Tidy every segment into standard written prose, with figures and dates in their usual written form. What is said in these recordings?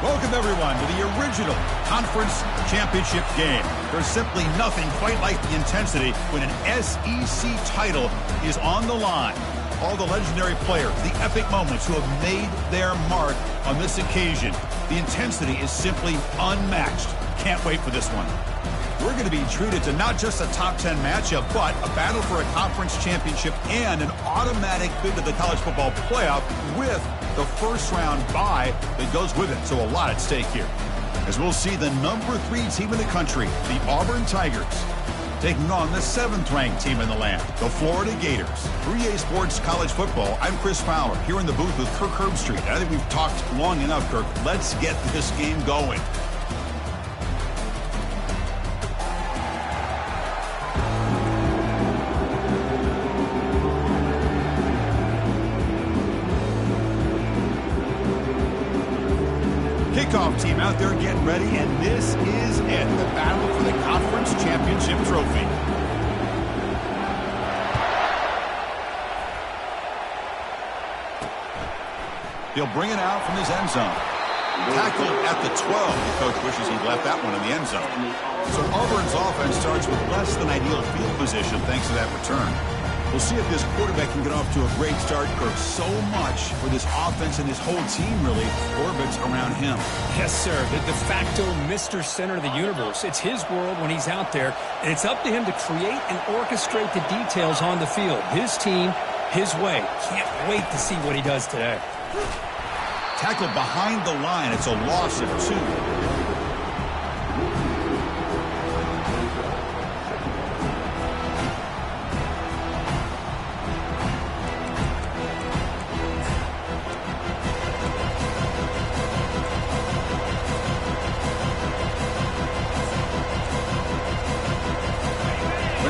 Welcome, everyone, to the original conference championship game. There's simply nothing quite like the intensity when an SEC title is on the line. All the legendary players, the epic moments who have made their mark on this occasion. The intensity is simply unmatched. Can't wait for this one. We're going to be treated to not just a top 10 matchup, but a battle for a conference championship and an automatic bid to the college football playoff with the first round bye that goes with it. So a lot at stake here. As we'll see the number 3 team in the country, the Auburn Tigers, taking on the 7th ranked team in the land, the Florida Gators. 3A Sports College Football, I'm Chris Fowler, here in the booth with Kirk Herbstreit. I think we've talked long enough, Kirk. Let's get this game going. Kickoff team out there getting ready, and this is it, the battle for the conference championship trophy. He'll bring it out from his end zone. Tackled at the 12. The coach wishes he'd left that one in the end zone. So Auburn's offense starts with less than ideal field position thanks to that return. We'll see if this quarterback can get off to a great start, Kirk. So much for this offense and this whole team really orbits around him. Yes, sir. The de facto Mr. Center of the universe. It's his world when he's out there, and it's up to him to create and orchestrate the details on the field. His team, his way. Can't wait to see what he does today. Tackled behind the line. It's a loss of 2.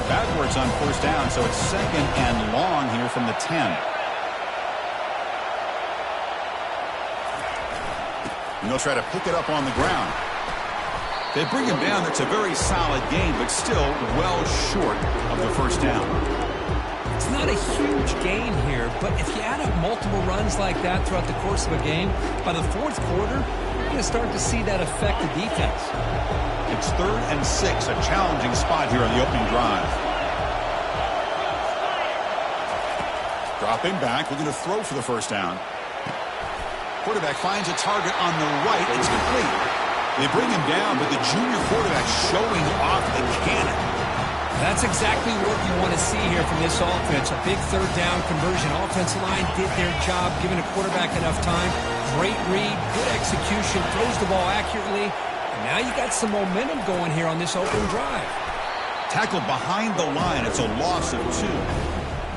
Backwards on first down, so it's 2nd and long here from the 10. And they'll try to pick it up on the ground. They bring him down. That's a very solid gain, but still well short of the first down. It's not a huge gain here, but if you add up multiple runs like that throughout the course of a game, by the 4th quarter, you're going to start to see that affect the defense. It's 3rd and 6, a challenging spot here on the opening drive. Dropping back, we're going to throw for the first down. Quarterback finds a target on the right. It's complete. They bring him down, but the junior quarterback showing off the cannon. That's exactly what you want to see here from this offense. A big 3rd down conversion. Offensive line did their job, giving the quarterback enough time. Great read, good execution, throws the ball accurately. And now you got some momentum going here on this opening drive. Tackled behind the line. It's a loss of 2.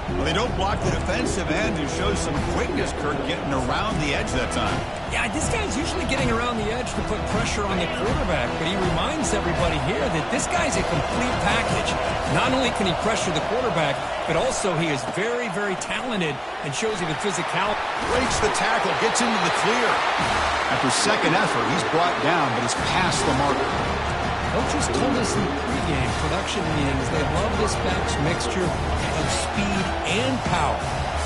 Well, they don't block the defensive end, who shows some quickness, Kirk, getting around the edge that time. Yeah, this guy's usually getting around the edge to put pressure on the quarterback, but he reminds everybody here that this guy's a complete package. Not only can he pressure the quarterback, but also he is very, very talented and shows even physicality. Breaks the tackle, gets into the clear. After second effort, he's brought down, but he's past the marker. Coaches told us in pregame production meetings they love this back's mixture of speed and power.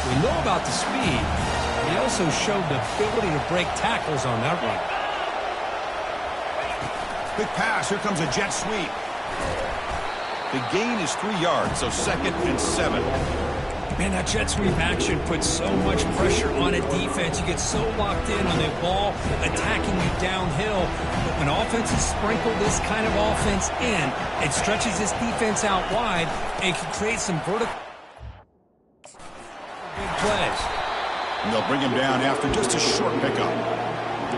We know about the speed. He also showed the ability to break tackles on that run. Big pass. Here comes a jet sweep. The gain is 3 yards, so 2nd and 7. Man, that jet sweep action puts so much pressure on a defense. You get so locked in on the ball attacking you downhill. But when offenses sprinkle this kind of offense in, it stretches this defense out wide and can create some vertical big plays. And they'll bring him down after just a short pickup.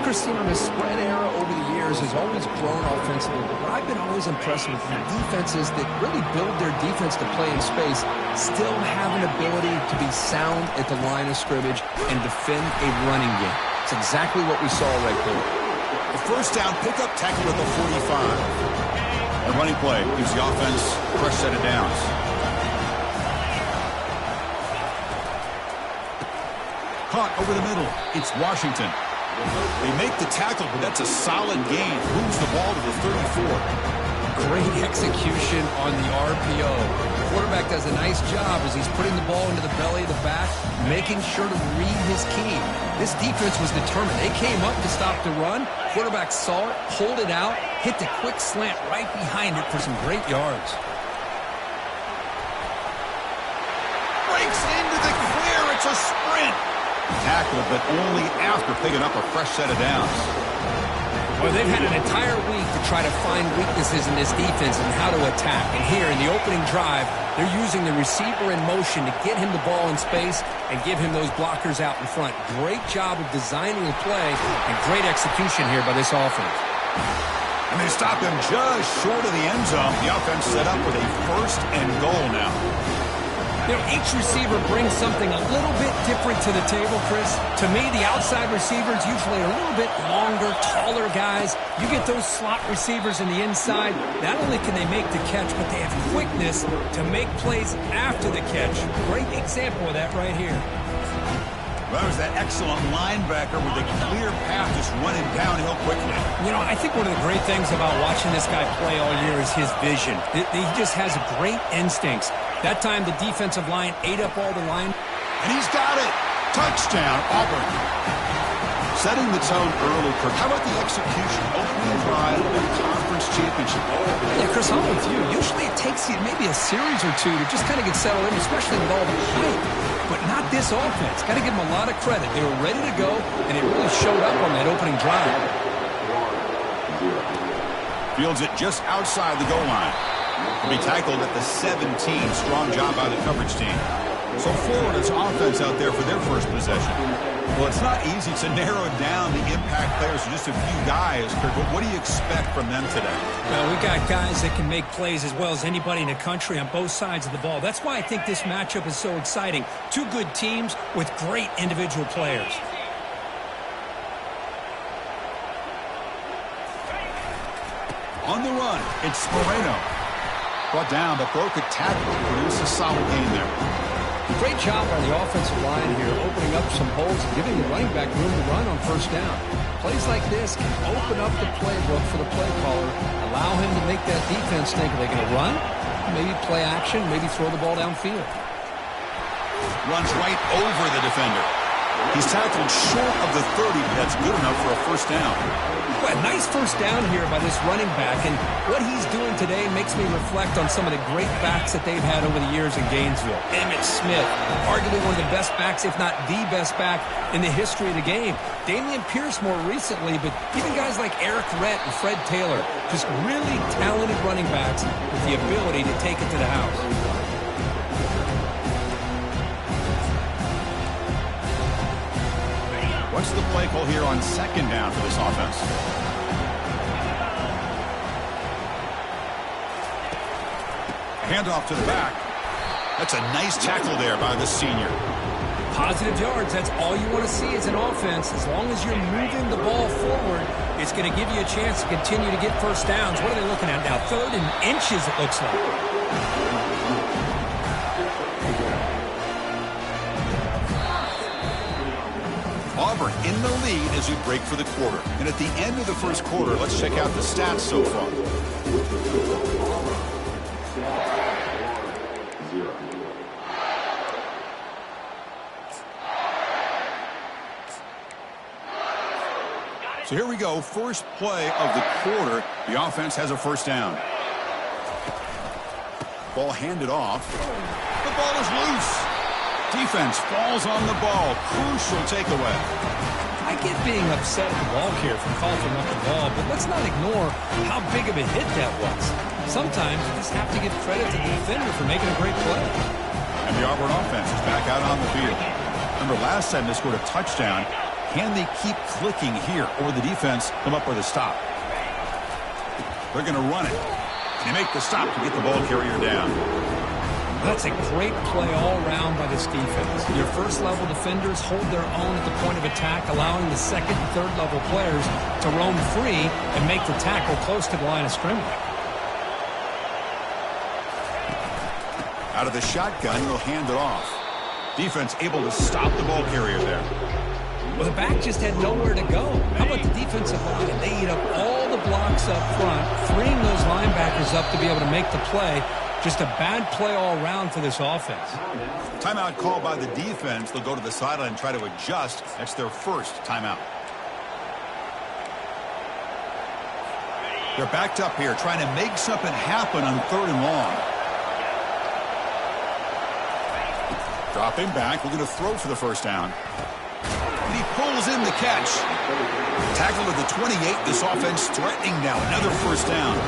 Christine, the spread era over the years has always grown offensively, but I've been always impressed with the defenses that really build their defense to play in space, still have an ability to be sound at the line of scrimmage and defend a running game. It's exactly what we saw right there. The first down pickup, tackle at the 45. A running play gives the offense a fresh set of downs. Caught over the middle. It's Washington. They make the tackle, but that's a solid gain. Moves the ball to the 34. Great execution on the RPO. quarterback does a nice job as he's putting the ball into the belly of the back, making sure to read his key. This defense was determined. They came up to stop the run. Quarterback saw it, pulled it out, hit the quick slant right behind it for some great yards. Breaks into the clear. It's a sprint. Tackled, but only after picking up a fresh set of downs. Well, they've had an entire week to try to find weaknesses in this defense and how to attack. And here in the opening drive, they're using the receiver in motion to get him the ball in space and give him those blockers out in front. Great job of designing the play and great execution here by this offense. And they stop him just short of the end zone. The offense set up with a 1st and goal now. You know, each receiver brings something a little bit different to the table, Chris. To me, the outside receivers usually are a little bit longer, taller guys. You get those slot receivers in the inside. Not only can they make the catch, but they have quickness to make plays after the catch. Great example of that right here. Well, there's that excellent linebacker with a clear path just running downhill quickly. You know, I think one of the great things about watching this guy play all year is his vision. He just has great instincts. That time, the defensive line ate up all the line. And he's got it. Touchdown, Auburn. Setting the tone early, Kirk. How about the execution? Opening drive of the conference championship. Yeah, Chris, I'm with you. Usually it takes you maybe a series or two to just kind of get settled in, especially with all the hype. But not this offense. Got to give them a lot of credit. They were ready to go, and it really showed up on that opening drive. Fields it just outside the goal line. Will be tackled at the 17. Strong job by the coverage team. So Florida's offense out there for their first possession. Well, it's not easy to narrow down the impact players to just a few guys, Kirk, but what do you expect from them today? Well, we got guys that can make plays as well as anybody in the country on both sides of the ball. That's why I think this matchup is so exciting. Two good teams with great individual players. On the run, it's Moreno. Brought down, but broke a tackle. Produced a solid gain there. Great job by the offensive line here, opening up some holes and giving the running back room to run on 1st down. Plays like this can open up the playbook for the play caller, allow him to make that defense think, are they going to run? Maybe play action, maybe throw the ball downfield. Runs right over the defender. He's tackled short of the 30, but that's good enough for a 1st down. Well, nice 1st down here by this running back, and what he's doing today makes me reflect on some of the great backs that they've had over the years in Gainesville. Emmitt Smith, arguably one of the best backs, if not the best back in the history of the game. Damian Pierce more recently, but even guys like Eric Rett and Fred Taylor, just really talented running backs with the ability to take it to the house. What's the play call here on 2nd down for this offense? Handoff to the back. That's a nice tackle there by the senior. Positive yards, that's all you want to see as an offense. As long as you're moving the ball forward, it's going to give you a chance to continue to get 1st downs. What are they looking at now? 3rd and inches, it looks like. Auburn in the lead as we break for the quarter. And at the end of the 1st quarter, let's check out the stats so far. So here we go. First play of the quarter. The offense has a 1st down. Ball handed off. The ball is loose. Defense falls on the ball. Crucial takeaway. I get being upset at the ball care for coughing up the ball, but let's not ignore how big of a hit that was. Sometimes you just have to give credit to the defender for making a great play. And the Auburn offense is back out on the field. Remember, last time they scored a touchdown. Can they keep clicking here, or the defense come up with a stop? They're going to run it. They make the stop to get the ball carrier down. That's a great play all around by this defense. Your 1st-level defenders hold their own at the point of attack, allowing the 2nd and 3rd-level players to roam free and make the tackle close to the line of scrimmage. Out of the shotgun, he'll hand it off. Defense able to stop the ball carrier there. Well, the back just had nowhere to go. How about the defensive line? They eat up all the blocks up front, freeing those linebackers up to be able to make the play. Just a bad play all around for this offense. Timeout called by the defense. They'll go to the sideline and try to adjust. That's their first timeout. They're backed up here trying to make something happen on 3rd and long. Dropping back. We're going to throw for the first down. And he pulls in the catch. Tackle at the 28. This offense threatening now. Another first down.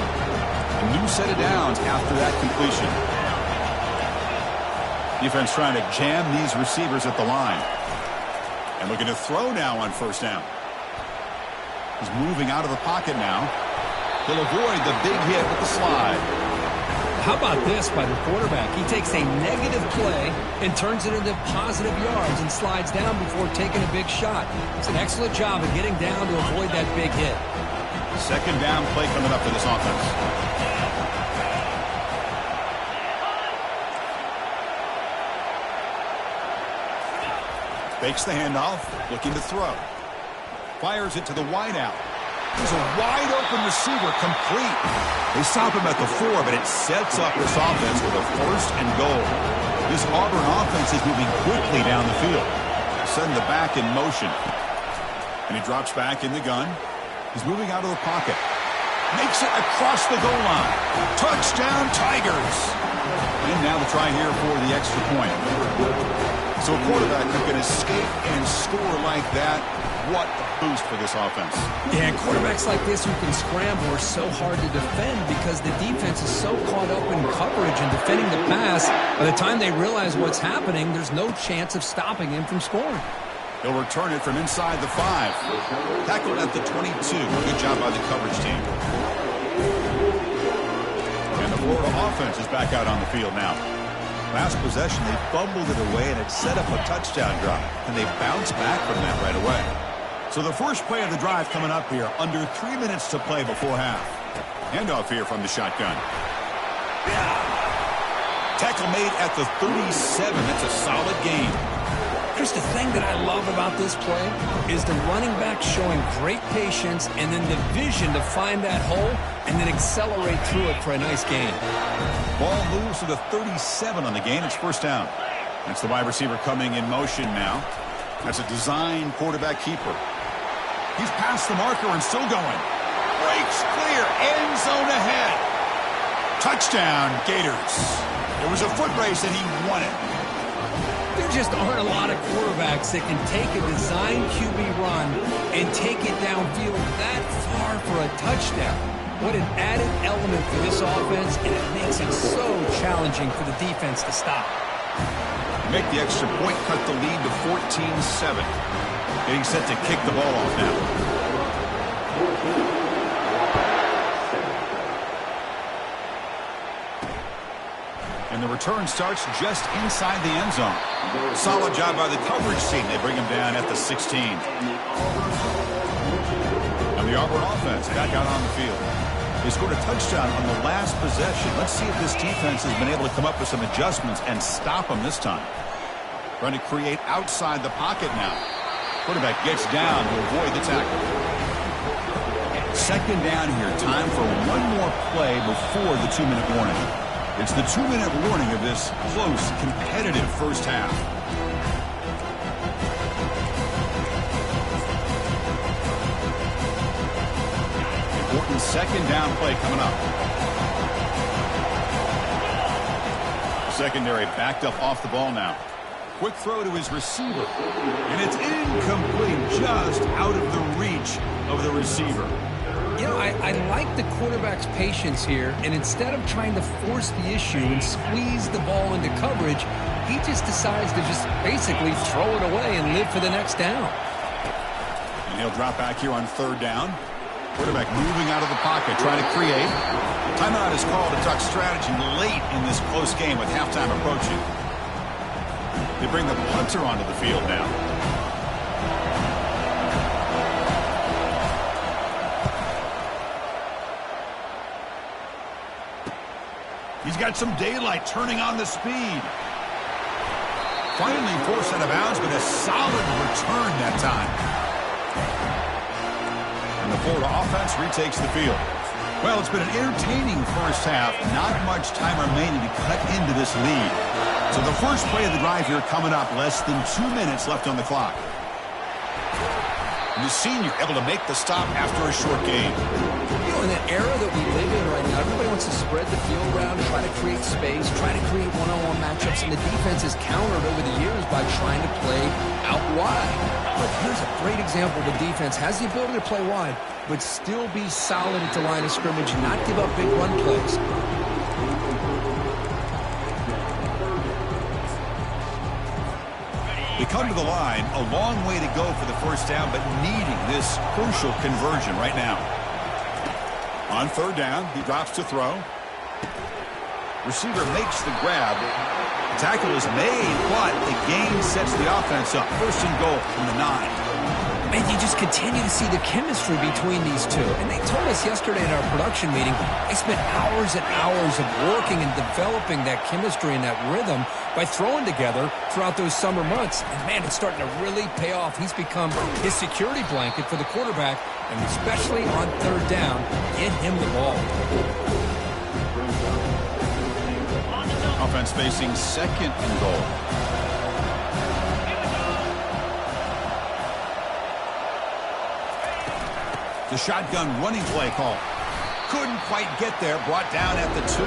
A new set of downs after that completion. Defense trying to jam these receivers at the line. And looking to throw now on first down. He's moving out of the pocket now. He'll avoid the big hit with the slide. How about this by the quarterback? He takes a negative play and turns it into positive yards and slides down before taking a big shot. It's an excellent job of getting down to avoid that big hit. Second down play coming up for this offense. Fakes the handoff, looking to throw. Fires it to the wideout. There's a wide-open receiver, complete. They stop him at the 4, but it sets up this offense with a first and goal. This Auburn offense is moving quickly down the field. Sending the back in motion. And he drops back in the gun. He's moving out of the pocket. Makes it across the goal line. Touchdown, Tigers. And now the try here for the extra point. So a quarterback who can escape and score like that, what a boost for this offense. Yeah, quarterbacks like this who can scramble are so hard to defend because the defense is so caught up in coverage and defending the pass. By the time they realize what's happening, there's no chance of stopping him from scoring. He'll return it from inside the 5. Tackled at the 22. Good job by the coverage team. And the Florida offense is back out on the field now. Last possession, they fumbled it away, and it set up a touchdown drive. And they bounced back from that right away. So the first play of the drive coming up here, under 3 minutes to play before half. Handoff here from the shotgun. Tackle made at the 37. That's a solid gain. Chris, the thing that I love about this play is the running back showing great patience and then the vision to find that hole and then accelerate through it for a nice gain. Ball moves to the 37 on the gain. It's first down. That's the wide receiver coming in motion now. That's a design quarterback keeper. He's past the marker and still going. Breaks clear. End zone ahead. Touchdown, Gators. It was a foot race and he won it. There just aren't a lot of quarterbacks that can take a design QB run and take it downfield that far for a touchdown. What an added element for this offense, and it makes it so challenging for the defense to stop. Make the extra point, cut the lead to 14-7. Getting set to kick the ball off now. And the return starts just inside the end zone. Solid job by the coverage team. They bring him down at the 16. And the Auburn offense back out on the field. They scored a touchdown on the last possession. Let's see if this defense has been able to come up with some adjustments and stop them this time. Trying to create outside the pocket now. Quarterback gets down to avoid the tackle. Second down here. Time for one more play before the 2-minute warning. It's the 2-minute warning of this close, competitive first half. Important second down play coming up. Secondary backed up off the ball now. Quick throw to his receiver. And it's incomplete, just out of the reach of the receiver. You know, I like the quarterback's patience here, and instead of trying to force the issue and squeeze the ball into coverage, he just decides to just basically throw it away and live for the next down. And he'll drop back here on third down. Quarterback moving out of the pocket, trying to create. Timeout is called to talk strategy late in this close game with halftime approaching. They bring the punter onto the field now. He's got some daylight, turning on the speed. Finally forced out of bounds, but a solid return that time. And the Florida offense retakes the field. Well, it's been an entertaining first half. Not much time remaining to cut into this lead. So the first play of the drive here coming up. Less than 2 minutes left on the clock. And the senior able to make the stop after a short gain. You know, in that era that we live in right now, everybody wants to spread the field around, try to create space, try to create one-on-one matchups, and the defense is countered over the years by trying to play out wide. But here's a great example. The defense has the ability to play wide, but still be solid at the line of scrimmage, not give up big run plays. They come to the line, a long way to go for the first down, but needing this crucial conversion right now. On third down, he drops to throw. Receiver makes the grab. The tackle is made, but the gain sets the offense up. First and goal from the 9. Man, you just continue to see the chemistry between these two. And they told us yesterday in our production meeting, they spent hours and hours of working and developing that chemistry and that rhythm by throwing together throughout those summer months. And, man, it's starting to really pay off. He's become his security blanket for the quarterback, and especially on third down, get him the ball. Offense facing second and goal. The shotgun running play call. Couldn't quite get there. Brought down at the 2.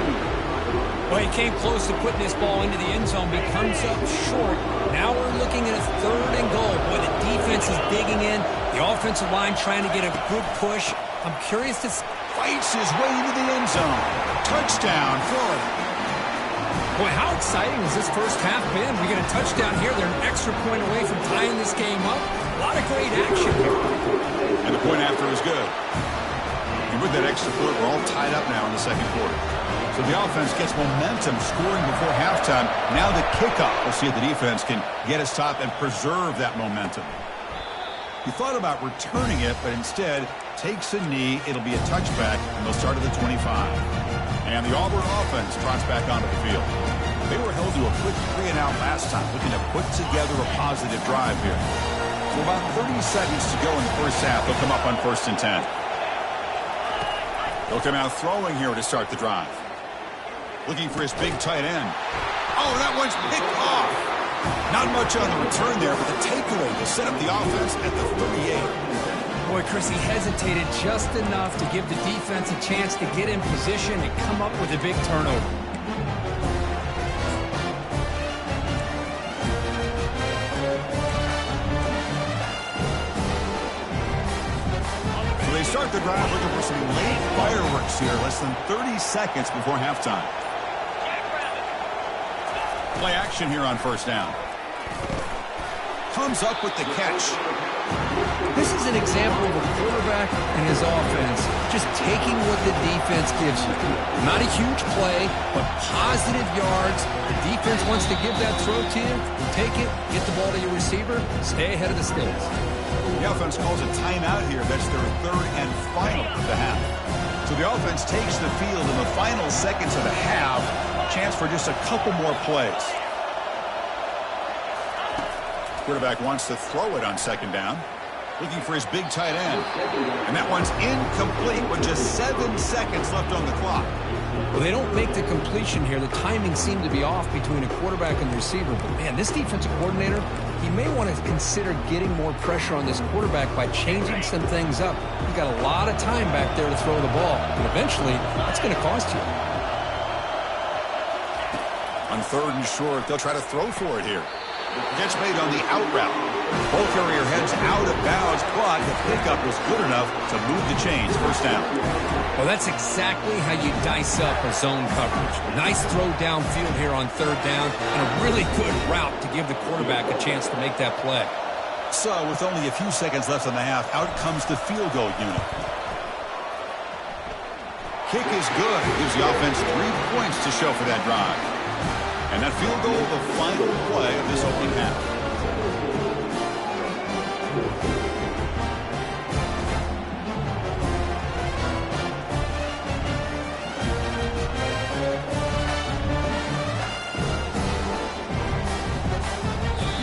Well, he came close to putting this ball into the end zone, but he comes up short. Now we're looking at a third and goal. Boy, the defense is digging in. The offensive line trying to get a good push. I'm curious to see. Fights his way into the end zone. Touchdown, Florida. Boy, how exciting has this first half been? We get a touchdown here. They're an extra point away from tying this game up. A lot of great action here. And the point after is good. And with that extra point, we're all tied up now in the second quarter. So the offense gets momentum scoring before halftime. Now the kickoff. We'll see if the defense can get a stop and preserve that momentum. He thought about returning it, but instead takes a knee. It'll be a touchback, and they'll start at the 25. And the Auburn offense trots back onto the field. They were held to a quick 3-and-out last time, looking to put together a positive drive here. So about 30 seconds to go in the first half. They'll come up on 1st and 10. They'll come out throwing here to start the drive. Looking for his big tight end. Oh, that one's picked off. Not much on the return there, but the takeaway will set up the offense at the 38. Boy, Chris, he hesitated just enough to give the defense a chance to get in position and come up with a big turnover. So they start the drive looking for some late fireworks here, less than 30 seconds before halftime. Play action here on first down. Comes up with the catch. This is an example of a quarterback and his offense just taking what the defense gives you. Not a huge play, but positive yards. The defense wants to give that throw to you. Take it, get the ball to your receiver, stay ahead of the sticks. The offense calls a timeout here. That's their third and final of the half. So the offense takes the field in the final seconds of the half. Chance for just a couple more plays. Quarterback wants to throw it on second down. Looking for his big tight end. And that one's incomplete with just 7 seconds left on the clock. Well, they don't make the completion here. The timing seemed to be off between a quarterback and the receiver. But, man, this defensive coordinator, he may want to consider getting more pressure on this quarterback by changing some things up. He got a lot of time back there to throw the ball. And eventually, that's going to cost you. On third and short, they'll try to throw for it here. Gets made on the out route. Ball carrier heads out of bounds, but the pickup was good enough to move the chains. First down. Well, that's exactly how you dice up a zone coverage. Nice throw downfield here on third down, and a really good route to give the quarterback a chance to make that play. So, with only a few seconds left in the half, out comes the field goal unit. Kick is good. Gives the offense 3 points to show for that drive. And that field goal, the final play of this opening half.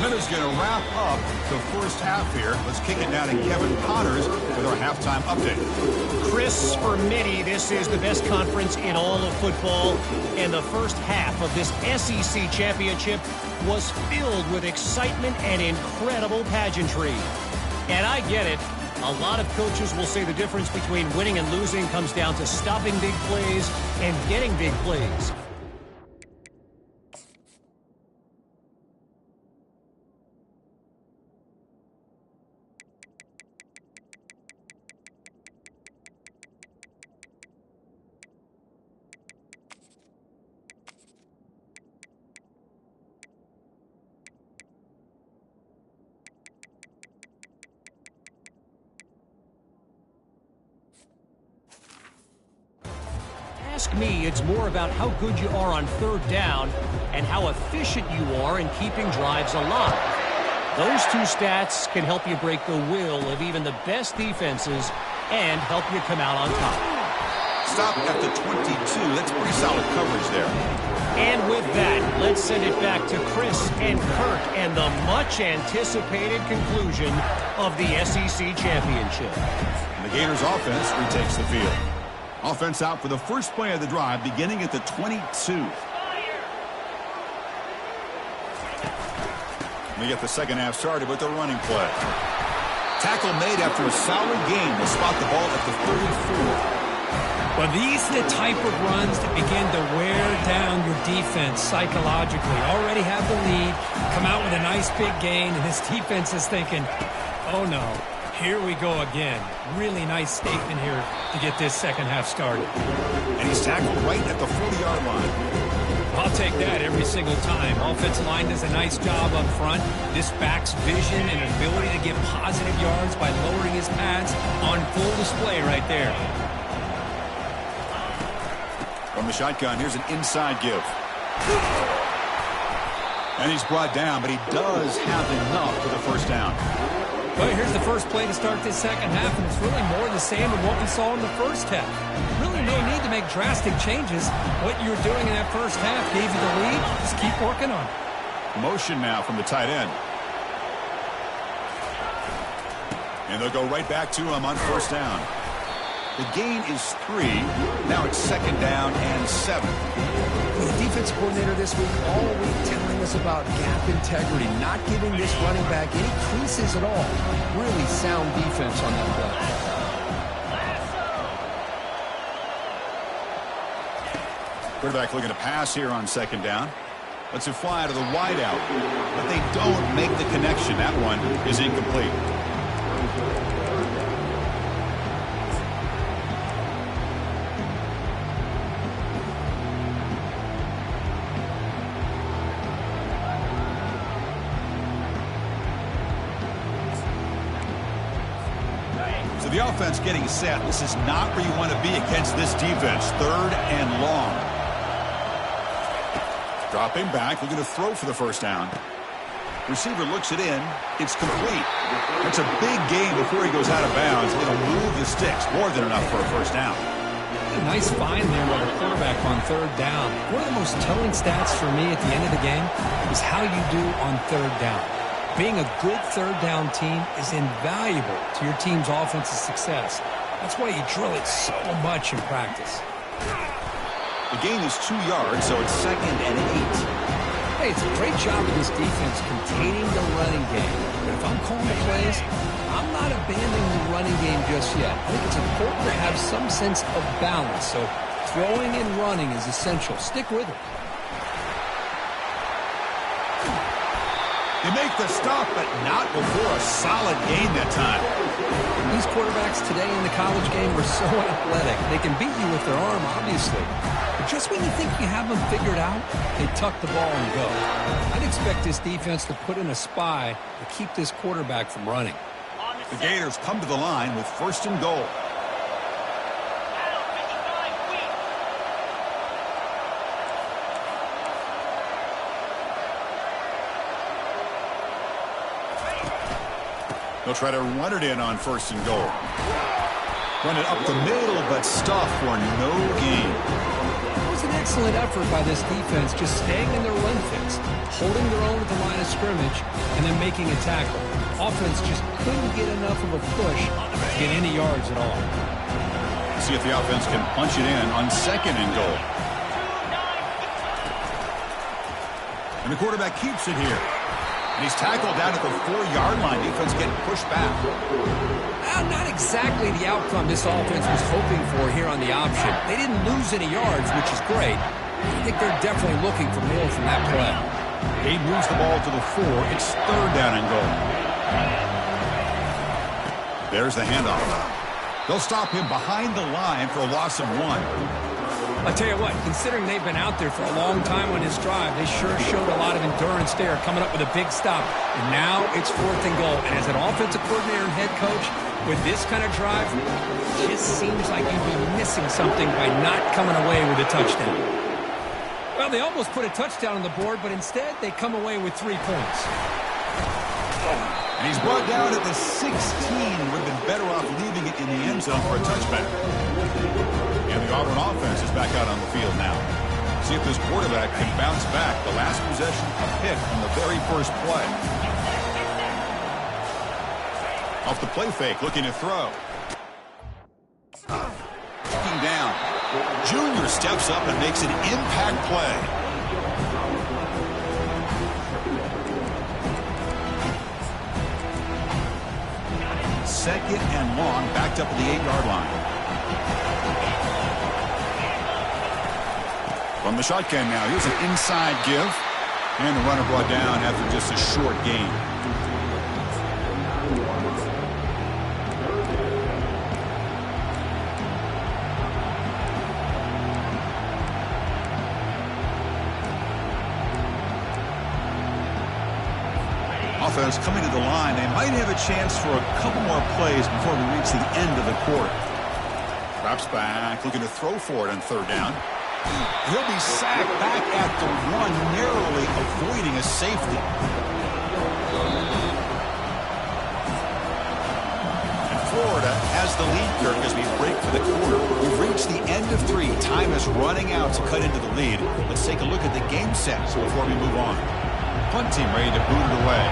That is going to wrap up the first half here. Let's kick it down to Kevin Connors with our halftime update. Chris, for many, this is the best conference in all of football. And the first half of this SEC championship was filled with excitement and incredible pageantry. And I get it. A lot of coaches will say the difference between winning and losing comes down to stopping big plays and getting big plays. Ask me, it's more about how good you are on third down and how efficient you are in keeping drives alive. Those two stats can help you break the will of even the best defenses and help you come out on top. Stop at the 22. That's pretty solid coverage there. And with that, let's send it back to Chris and Kirk and the much-anticipated conclusion of the SEC championship. And the Gators offense retakes the field. Offense out for the first play of the drive, beginning at the 22. We get the second half started with the running play. Tackle made after a solid gain. Will spot the ball at the 34. Well, these are the type of runs that begin to wear down your defense psychologically. Already have the lead, come out with a nice big gain, and this defense is thinking, oh no. Here we go again. Really nice statement here to get this second half started. And he's tackled right at the 40-yard line. I'll take that every single time. Offensive line does a nice job up front. This back's vision and ability to get positive yards by lowering his pads on full display right there. From the shotgun, here's an inside give. And he's brought down, but he does have enough for the first down. Well, here's the first play to start this second half, and it's really more the same of what we saw in the first half. Really no need to make drastic changes. What you were doing in that first half gave you the lead. Just keep working on it. Motion now from the tight end. And they'll go right back to him on first down. The gain is 3. Now it's second down and 7. The defensive coordinator this week all week telling us about gap integrity, not giving this running back any creases at all. Really sound defense on that play. Quarterback looking to pass here on second down. Lets it fly to the wideout, but they don't make the connection. That one is incomplete. The offense getting set. This is not where you want to be against this defense. Third and long. Dropping back, looking to throw for the first down. Receiver looks it in. It's complete. It's a big gain before he goes out of bounds. It'll move the sticks. More than enough for a first down. A nice find there by the quarterback on third down. One of the most telling stats for me at the end of the game is how you do on third down. Being a good third down team is invaluable to your team's offensive success. That's why you drill it so much in practice. The gain is 2 yards, so it's second and 8. Hey, it's a great job of this defense containing the running game. But if I'm calling the plays, I'm not abandoning the running game just yet. I think it's important to have some sense of balance. So throwing and running is essential. Stick with it. They make the stop, but not before a solid gain that time. These quarterbacks today in the college game are so athletic. They can beat you with their arm, obviously. But just when you think you have them figured out, they tuck the ball and go. I'd expect this defense to put in a spy to keep this quarterback from running. The Gators come to the line with first and goal. They'll try to run it in on first and goal. Run it up the middle, but stuff for no gain. It was an excellent effort by this defense, just staying in their run fix, holding their own at the line of scrimmage, and then making a tackle. Offense just couldn't get enough of a push to get any yards at all. See if the offense can punch it in on 2nd and goal. And the quarterback keeps it here. And he's tackled down at the 4-yard line. Defense getting pushed back. Well, not exactly the outcome this offense was hoping for here on the option. They didn't lose any yards, which is great. I think they're definitely looking for more from that play. He moves the ball to the 4. It's 3rd down and goal. There's the handoff. They'll stop him behind the line for a loss of 1. I'll tell you what, considering they've been out there for a long time on this drive, they sure showed a lot of endurance there, coming up with a big stop. And now it's 4th and goal. And as an offensive coordinator and head coach, with this kind of drive, it just seems like you'd be missing something by not coming away with a touchdown. Well, they almost put a touchdown on the board, but instead they come away with 3 points. And he's brought down at the 16. Would have been better off leaving it in the end zone for a touchback. And the Auburn offense is back out on the field now. See if this quarterback can bounce back. The last possession, a pick on the very first play. Off the play fake, looking to throw. Looking down. Junior steps up and makes an impact play. Second and long, backed up at the 8-yard line. From the shotgun now, here's an inside give. And the runner brought down after just a short gain. Offense coming to the line. They might have a chance for a couple more plays before we reach the end of the quarter. Drops back, looking to throw for it on 3rd down. He'll be sacked back at the 1, narrowly avoiding a safety. And Florida has the lead, Kirk, as we break for the quarter. We've reached the end of 3. Time is running out to cut into the lead. Let's take a look at the game sets before we move on. Punt team ready to boot it away.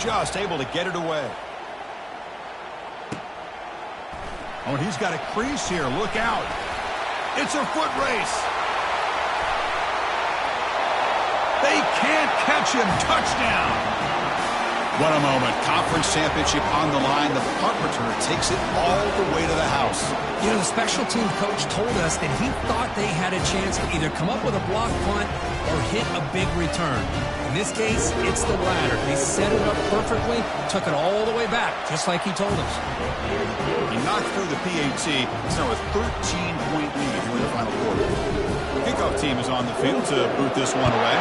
Just able to get it away. Oh, and he's got a crease here. Look out. It's a foot race. They can't catch him. Touchdown. What a moment. Conference championship on the line. The punt returner takes it all the way to the house. You know, the special team coach told us that he thought they had a chance to either come up with a block punt or hit a big return. In this case, it's the latter. They set it up perfectly, took it all the way back, just like he told us. He knocked through the PAT. It's now a 13-point lead here in the final quarter. The kickoff team is on the field to boot this one away.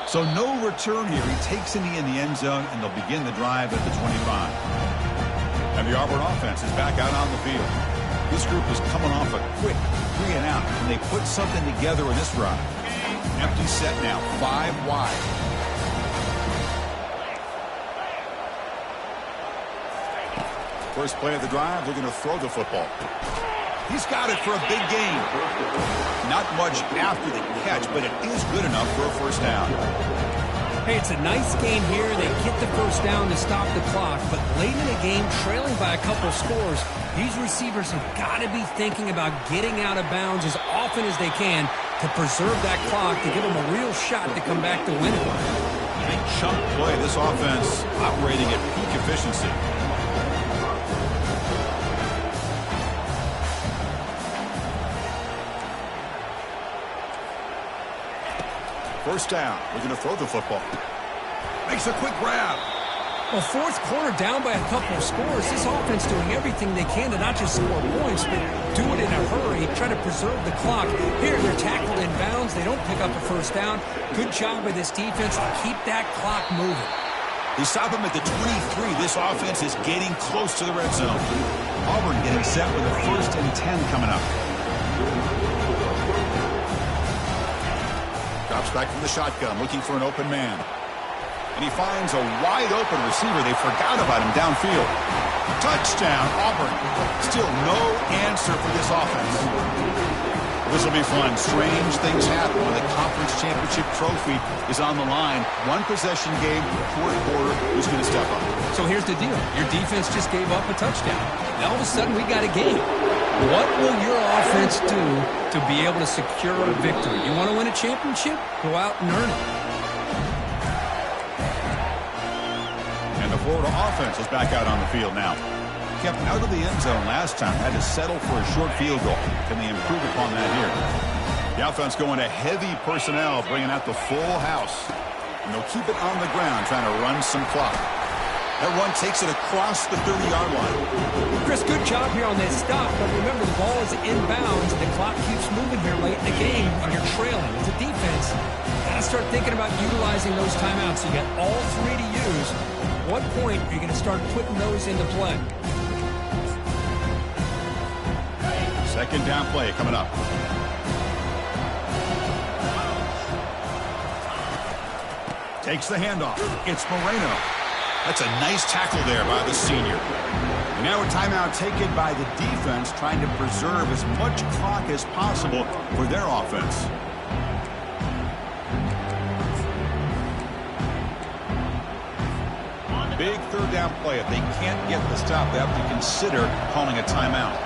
So no return here. He takes it in the end zone, and they'll begin the drive at the 25. And the Auburn offense is back out on the field. This group is coming off a quick 3 and out, and they put something together in this drive. Empty set now, 5 wide. First play of the drive, looking to throw the football. He's got it for a big gain. Not much after the catch, but it is good enough for a first down. Hey, it's a nice game here. They get the first down to stop the clock, but late in the game, trailing by a couple scores, these receivers have got to be thinking about getting out of bounds as often as they can to preserve that clock, to give them a real shot to come back to win it. Big chunk play. This offense operating at peak efficiency. First down. We're going to throw the football. Makes a quick grab. Well, fourth quarter down by a couple of scores. This offense doing everything they can to not just score points, but do it in a hurry, try to preserve the clock. Here, they're tackled in bounds. They don't pick up a first down. Good job by this defense to keep that clock moving. They stop him at the 23. This offense is getting close to the red zone. Auburn getting set with a 1st and 10 coming up. Drops back from the shotgun, looking for an open man. And he finds a wide-open receiver. They forgot about him downfield. Touchdown, Auburn. Still no answer for this offense. This will be fun. Strange things happen when the conference championship trophy is on the line. One possession game, fourth quarter, who's going to step up? So here's the deal. Your defense just gave up a touchdown. Now all of a sudden we got a game. What will your offense do to be able to secure a victory? You want to win a championship? Go out and earn it. And the Florida offense is back out on the field now. Kept out of the end zone last time, had to settle for a short field goal. Can they improve upon that here? The offense going to heavy personnel, bringing out the full house. And they'll keep it on the ground, trying to run some clock. That run takes it across the 30-yard line. Chris, good job here on that stop, but remember the ball is inbounds and the clock keeps moving here late in the game and you're trailing. As a defense, got to start thinking about utilizing those timeouts. You got all three to use. At what point are you going to start putting those into play? Second down play coming up. Takes the handoff. It's Moreno. That's a nice tackle there by the senior. And now a timeout taken by the defense, trying to preserve as much clock as possible for their offense. Big third down play. If they can't get the stop, they have to consider calling a timeout.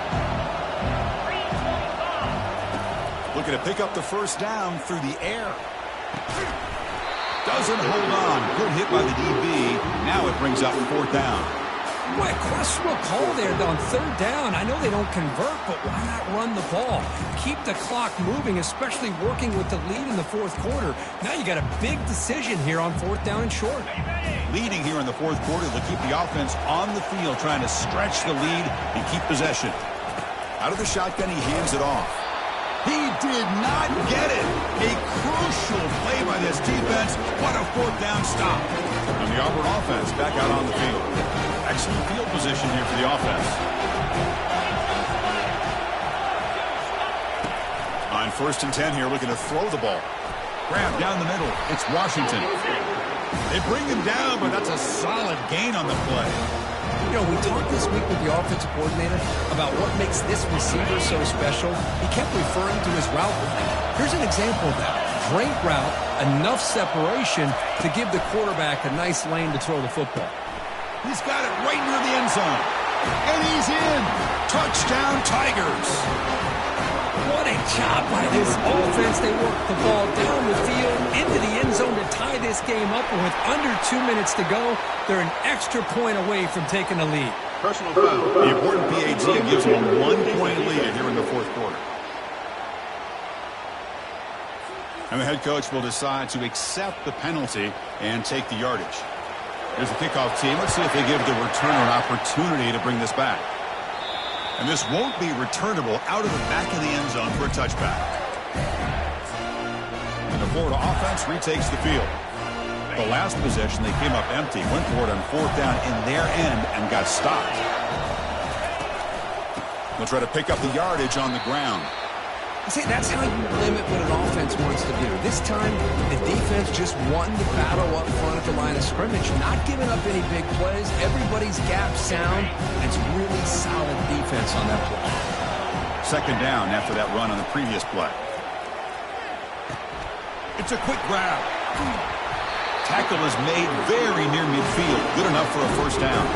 Looking to pick up the first down through the air. Doesn't hold on. Good hit by the DB. Now it brings up fourth down. Boy, questionable call there on third down. I know they don't convert, but why not run the ball? Keep the clock moving, especially working with the lead in the fourth quarter. Now you got a big decision here on fourth down and short. Leading here in the fourth quarter, they'll keep the offense on the field, trying to stretch the lead and keep possession. Out of the shotgun, he hands it off. He did not get it. A crucial play by this defense. What a fourth down stop. And the Auburn offense back out on the field. Excellent field position here for the offense. On 1st and 10 here, looking to throw the ball. Grab down the middle. It's Washington. They bring him down, but that's a solid gain on the play. You know, we talked this week with the offensive coordinator about what makes this receiver so special. He kept referring to his route running. Here's an example of that. Great route, enough separation to give the quarterback a nice lane to throw the football. He's got it right near the end zone. And he's in. Touchdown, Tigers. What a job by this offense. They worked the ball down the field into the end zone to tie this game up. And with under 2 minutes to go, they're an extra point away from taking the lead. Personal foul. The important PAT gives them a 1-point lead here in the fourth quarter. And the head coach will decide to accept the penalty and take the yardage. Here's the kickoff team. Let's see if they give the returner an opportunity to bring this back. And this won't be returnable out of the back of the end zone for a touchback. And the Florida offense retakes the field. The last possession, they came up empty, went for it on fourth down in their end and got stopped. They'll try to pick up the yardage on the ground. See, that's how you limit what an offense wants to do. This time, the defense just won the battle up front at the line of scrimmage, not giving up any big plays. Everybody's gap sound. It's really solid defense on that play. Second down after that run on the previous play. It's a quick grab. Tackle is made very near midfield. Good enough for a first down.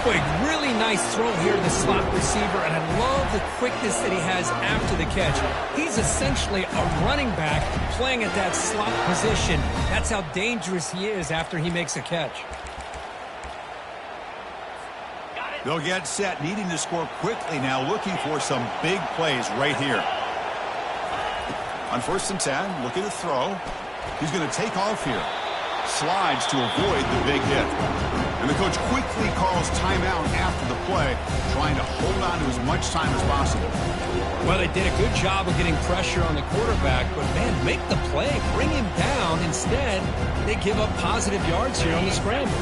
Boy, really nice throw here to the slot receiver, and I love the quickness that he has after the catch. He's essentially a running back playing at that slot position. That's how dangerous he is after he makes a catch. They'll get set, needing to score quickly now, looking for some big plays right here. On 1st and 10, looking to throw. He's going to take off here. Slides to avoid the big hit. And the coach quickly calls timeout after the play, trying to hold on to as much time as possible. Well, they did a good job of getting pressure on the quarterback, but, man, make the play. Bring him down. Instead, they give up positive yards here on the scramble.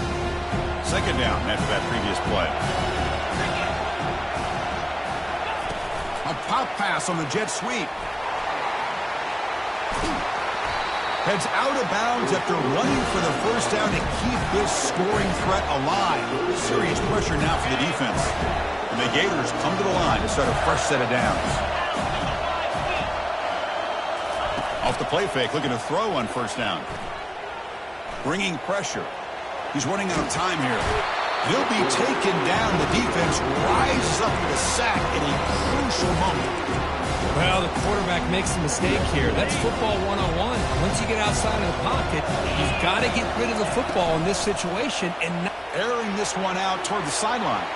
Second down after that previous play. A pop pass on the jet sweep. Heads out of bounds after running for the first down to keep this scoring threat alive. Serious pressure now for the defense. And the Gators come to the line to start a fresh set of downs. Off the play fake, looking to throw on first down. Bringing pressure. He's running out of time here. He'll be taken down. The defense rises up with a sack in a crucial moment. Well, the quarterback makes a mistake here. That's football 101. Once you get outside of the pocket, you've got to get rid of the football in this situation and not airing this one out toward the sideline.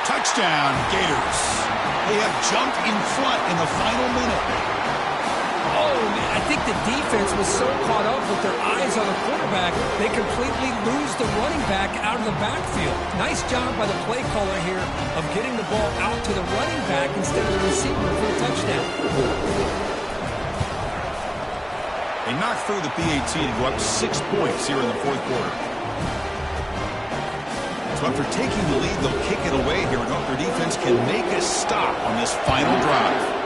Touchdown, Gators. They have jumped in front in the final minute. Oh, man, I think the defense was so caught up with their eyes on the quarterback, they completely lose the running back out of the backfield. Nice job by the play caller here of getting the ball out to the running back instead of the receiver for a touchdown. They knocked through the PAT to go up 6 points here in the fourth quarter. So after taking the lead, they'll kick it away here and hope their defense can make a stop on this final drive.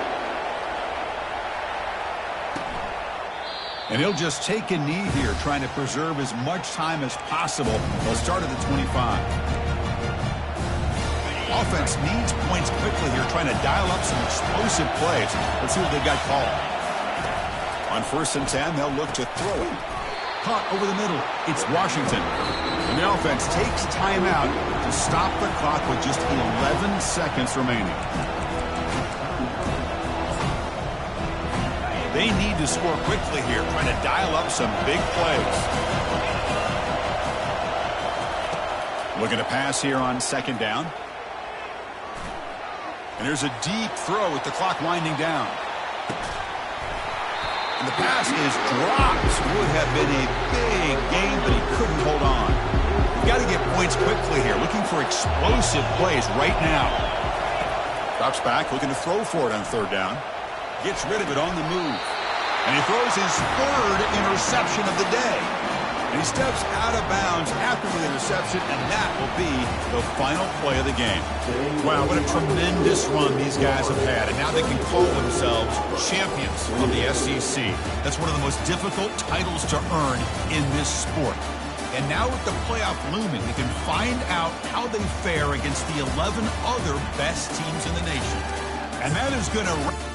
And he'll just take a knee here, trying to preserve as much time as possible. They'll start at the 25. Offense needs points quickly here, trying to dial up some explosive plays. Let's see what they've got called. On 1st and 10, they'll look to throw it. Caught over the middle. It's Washington. And the offense takes timeout to stop the clock with just 11 seconds remaining. They need to score quickly here, trying to dial up some big plays. Looking to pass here on 2nd down. And there's a deep throw with the clock winding down. And the pass is dropped. Would have been a big game, but he couldn't hold on. You've got to get points quickly here, looking for explosive plays right now. Drops back, looking to throw for it on 3rd down. Gets rid of it on the move. And he throws his 3rd interception of the day. And he steps out of bounds after the interception, and that will be the final play of the game. Wow, what a tremendous run these guys have had. And now they can call themselves champions of the SEC. That's one of the most difficult titles to earn in this sport. And now with the playoff looming, they can find out how they fare against the 11 other best teams in the nation. And that is going to